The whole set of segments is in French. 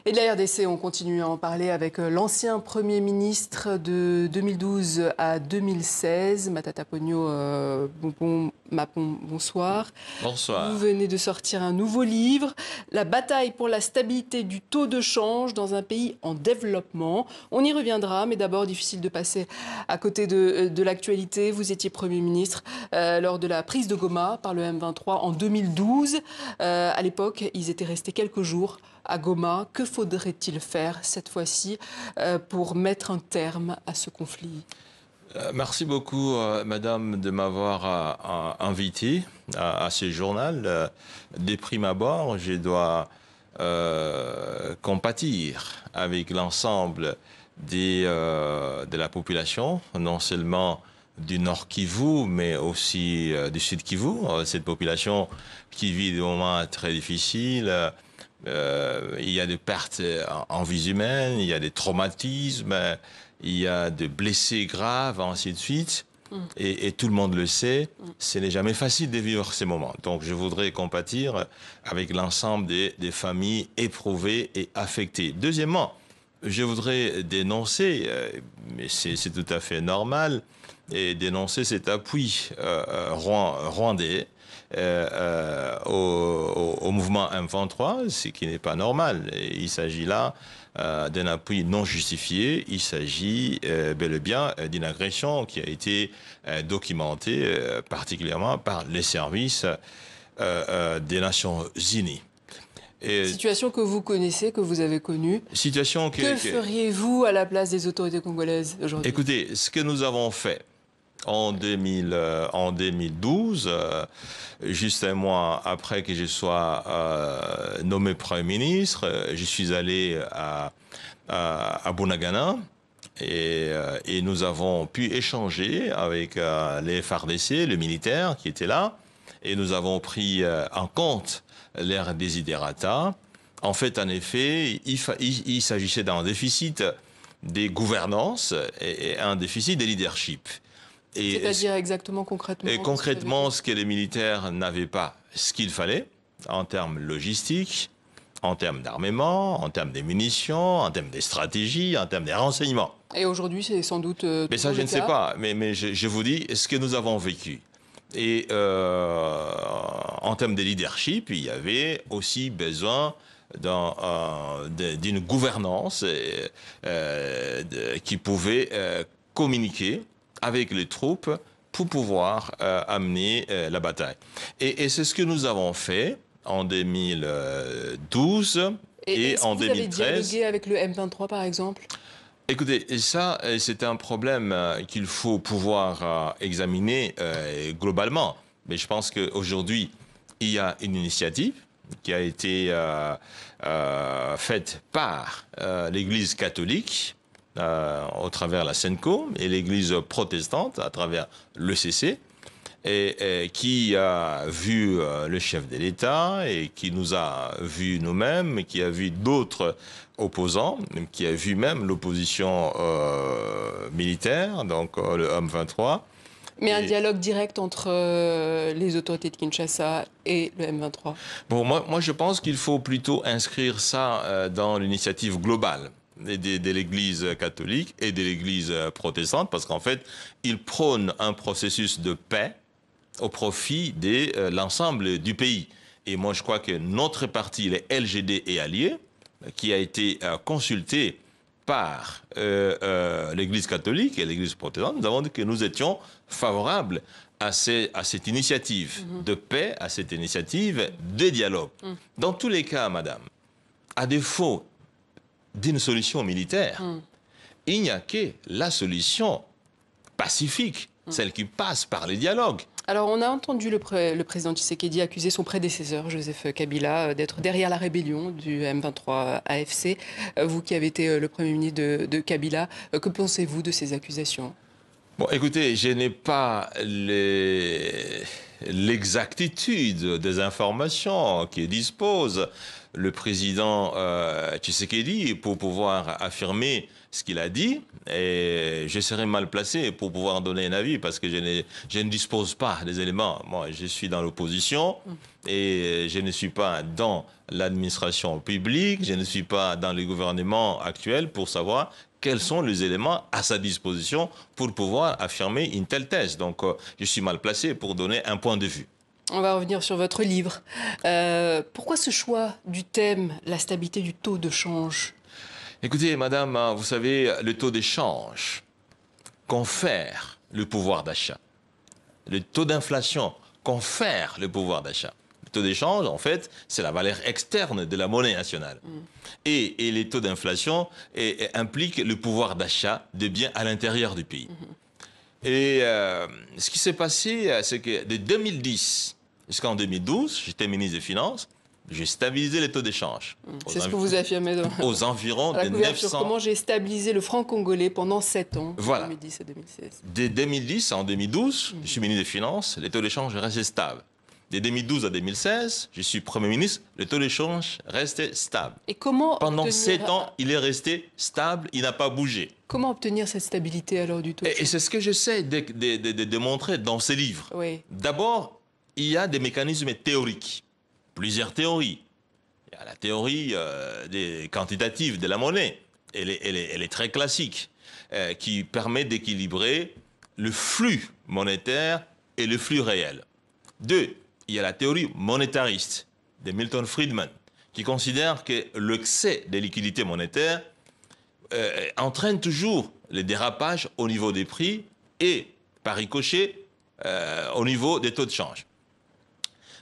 Et de la RDC, on continue à en parler avec l'ancien Premier ministre de 2012 à 2016, Matata Ponyo Mapon, bonsoir. Bonsoir. Vous venez de sortir un nouveau livre, La bataille pour la stabilité du taux de change dans un pays en développement. On y reviendra, mais d'abord, difficile de passer à côté de l'actualité. Vous étiez Premier ministre lors de la prise de Goma par le M23 en 2012. À l'époque, ils étaient restés quelques jours à Goma. Que faudrait-il faire cette fois-ci pour mettre un terme à ce conflit ? Merci beaucoup, madame, de m'avoir invité à ce journal. De prime abord, je dois compatir avec l'ensemble de la population, non seulement du Nord Kivu, mais aussi du Sud Kivu. Cette population qui vit des moments très difficiles. Il y a des pertes en vies humaines, il y a des traumatismes, il y a des blessés graves, ainsi de suite. Et tout le monde le sait, ce n'est jamais facile de vivre ces moments. Donc je voudrais compatir avec l'ensemble des familles éprouvées et affectées. Deuxièmement, je voudrais dénoncer, mais c'est tout à fait normal, et dénoncer cet appui rwandais au mouvement M23, ce qui n'est pas normal. Il s'agit là d'un appui non justifié. Il s'agit bel et bien d'une agression qui a été documentée particulièrement par les services des Nations Unies. Situation que vous connaissez, que vous avez connue. Que feriez-vous à la place des autorités congolaises aujourd'hui ? Écoutez, ce que nous avons fait en 2012, juste un mois après que je sois nommé Premier ministre, je suis allé à Bunagana et nous avons pu échanger avec les FARDC, les militaires qui étaient là, et nous avons pris en compte leurs desiderata. En fait, en effet, il s'agissait d'un déficit des gouvernances et un déficit des leadership. C'est-à-dire exactement concrètement? Et concrètement, ce que les militaires n'avaient pas ce qu'il fallait, en termes logistiques, en termes d'armement, en termes des munitions, en termes des stratégies, en termes des renseignements. Et aujourd'hui, c'est sans doute mais ça, je ne sais pas. Mais je vous dis ce que nous avons vécu. Et en termes de leadership, il y avait aussi besoin d'une gouvernance qui pouvait communiquer avec les troupes pour pouvoir amener la bataille. Et c'est ce que nous avons fait en 2012 et en 2013. Vous avez dialogué avec le M23, par exemple ? Écoutez, ça, c'est un problème qu'il faut pouvoir examiner globalement. Mais je pense qu'aujourd'hui, il y a une initiative qui a été faite par l'Église catholique au travers la SENCO et l'Église protestante à travers l'ECC, et qui a vu le chef de l'État et qui nous a vu nous-mêmes, qui a vu d'autres opposants, qui a vu même l'opposition militaire, donc le M23. Mais un dialogue direct entre les autorités de Kinshasa et le M23. Bon, moi je pense qu'il faut plutôt inscrire ça dans l'initiative globale de l'Église catholique et de l'Église protestante, parce qu'en fait, ils prônent un processus de paix au profit de l'ensemble du pays. Et moi, je crois que notre parti, les LGD et alliés, qui a été consulté par l'Église catholique et l'Église protestante, nous avons dit que nous étions favorables à cette initiative de paix, à cette initiative de dialogue. Dans tous les cas, madame, à défaut d'une solution militaire, il n'y a que la solution pacifique, celle qui passe par les dialogues. Alors, on a entendu le président Tshisekedi accuser son prédécesseur, Joseph Kabila, d'être derrière la rébellion du M23 AFC. Vous qui avez été le Premier ministre de Kabila, que pensez-vous de ces accusations ? Bon, écoutez, je n'ai pas l'exactitude des informations qui disposent. le président Tshisekedi pour pouvoir affirmer ce qu'il a dit, et je serais mal placé pour pouvoir donner un avis parce que je ne dispose pas des éléments. Moi, je suis dans l'opposition et je ne suis pas dans l'administration publique, je ne suis pas dans le gouvernement actuel pour savoir quels sont les éléments à sa disposition pour pouvoir affirmer une telle thèse. Donc, je suis mal placé pour donner un point de vue. On va revenir sur votre livre. Pourquoi ce choix du thème, la stabilité du taux de change? Écoutez, madame, vous savez, le taux d'échange confère le pouvoir d'achat. Le taux d'inflation confère le pouvoir d'achat. Le taux d'échange, en fait, c'est la valeur externe de la monnaie nationale. Et les taux d'inflation impliquent le pouvoir d'achat des biens à l'intérieur du pays. Et ce qui s'est passé, c'est que de 2010 jusqu'en 2012, j'étais ministre des Finances, j'ai stabilisé les taux d'échange. C'est ce que vous affirmez aux environs de 900. Comment j'ai stabilisé le franc congolais pendant 7 ans, voilà. 2010 et 2016. De 2010 à 2012, je suis ministre des Finances, les taux d'échange restaient stables. De 2012 à 2016, je suis Premier ministre, le taux d'échange restait stable. Et comment Pendant 7 ans, il est resté stable, il n'a pas bougé. Comment obtenir cette stabilité alors du taux de change? Et c'est ce que j'essaie de montrer dans ces livres. Oui. D'abord, il y a des mécanismes théoriques, plusieurs théories. Il y a la théorie quantitative de la monnaie, elle est très classique, qui permet d'équilibrer le flux monétaire et le flux réel. 2, il y a la théorie monétariste de Milton Friedman, qui considère que l'excès de liquidité monétaire entraîne toujours les dérapages au niveau des prix et, par ricochet, au niveau des taux de change.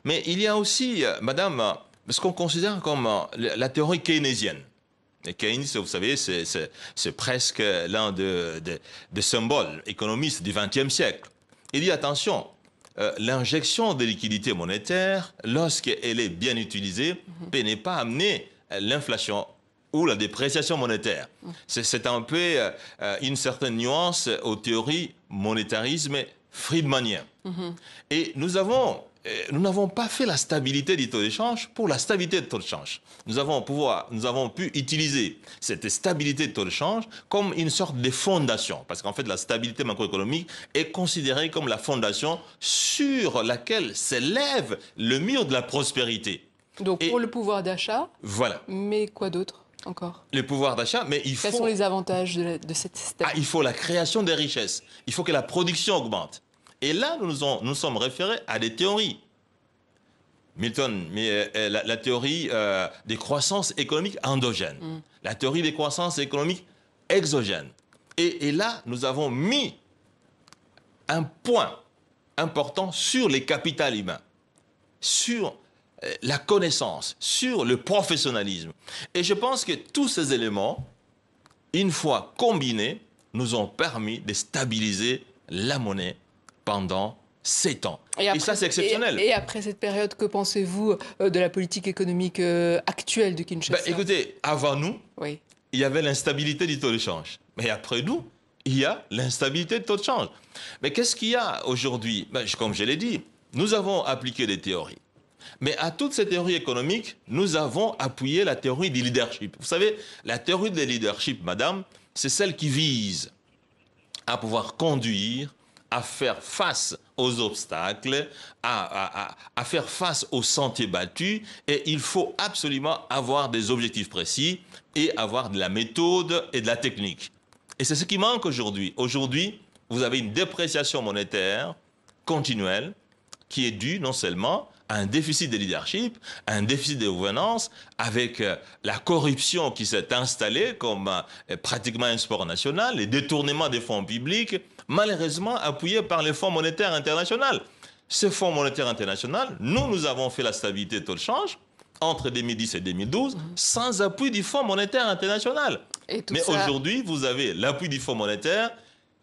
Mais il y a aussi, madame, ce qu'on considère comme la théorie keynésienne. Et Keynes, vous savez, c'est presque l'un des symboles économistes du XXe siècle. Il dit, attention, l'injection de liquidité monétaire, lorsqu'elle est bien utilisée, peut ne pas amener l'inflation ou la dépréciation monétaire. C'est un peu une certaine nuance aux théories monétarisme friedmanien. Et nous n'avons pas fait la stabilité du taux d'échange pour la stabilité du taux de change. Nous avons pu utiliser cette stabilité du taux de change comme une sorte de fondation. Parce qu'en fait, la stabilité macroéconomique est considérée comme la fondation sur laquelle s'élève le mur de la prospérité. Donc pour le pouvoir d'achat, voilà. Mais quoi d'autre encore? Le pouvoir d'achat, mais il faut... Quels sont les avantages de cette stabilité? Il faut la création des richesses. Il faut que la production augmente. Et là, nous sommes référés à des théories. Milton, la théorie des croissances économiques endogènes, la théorie des croissances économiques exogènes. Et là, nous avons mis un point important sur les capitaux humains, sur la connaissance, sur le professionnalisme. Et je pense que tous ces éléments, une fois combinés, nous ont permis de stabiliser la monnaie pendant 7 ans. Et ça, c'est exceptionnel. Et après cette période, que pensez-vous de la politique économique actuelle de Kinshasa? Écoutez, avant nous, il y avait l'instabilité du taux de change. Mais après nous, il y a l'instabilité du taux de change. Mais qu'est-ce qu'il y a aujourd'hui? Comme je l'ai dit, nous avons appliqué des théories. Mais à toutes ces théories économiques, nous avons appuyé la théorie du leadership. Vous savez, la théorie du leadership, madame, c'est celle qui vise à pouvoir conduire, à faire face aux obstacles, à faire face aux sentiers battus. Et il faut absolument avoir des objectifs précis et avoir de la méthode et de la technique. Et c'est ce qui manque aujourd'hui. Aujourd'hui, vous avez une dépréciation monétaire continuelle qui est due non seulement à un déficit de leadership, à un déficit de gouvernance, avec la corruption qui s'est installée comme pratiquement un sport national, les détournements des fonds publics, malheureusement appuyés par les Fonds monétaires internationaux. Ce Fonds monétaire international, nous avons fait la stabilité de taux de change entre 2010 et 2012 sans appui du Fonds monétaire international. Mais aujourd'hui, vous avez l'appui du Fonds monétaire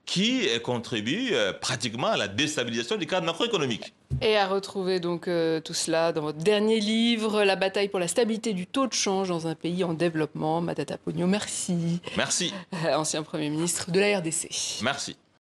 qui contribue pratiquement à la déstabilisation du cadre macroéconomique. Et à retrouver donc tout cela dans votre dernier livre, La bataille pour la stabilité du taux de change dans un pays en développement. Matata Ponyo, merci. Merci. Ancien Premier ministre de la RDC. Merci.